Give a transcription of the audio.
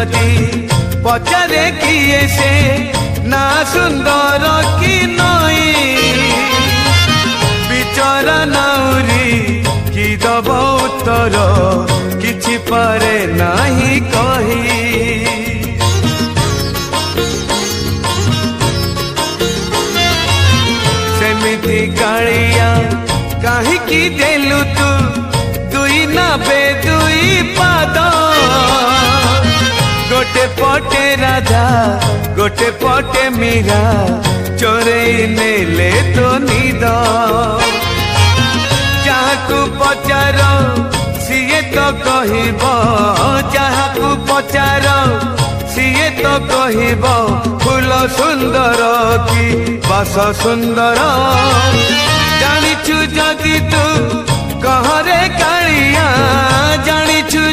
जदि पचारे किए से ना सुंदर कि नई बिचरा नाउरी कि दब उत्तर किछि पारे नाही कही सेमिति कालिया काहीकि देलु तू दुई नाबे दुई पाद गोटे पटे राधा गोटे पटे मीरा चोरे नेले तो निद जहाकू पचार सीए तो कहब जहाकू पचार सीए तो कहब फूल सुंदर कि बास सुंदर जानिछु जदि तू कहरे कालिया जानिछु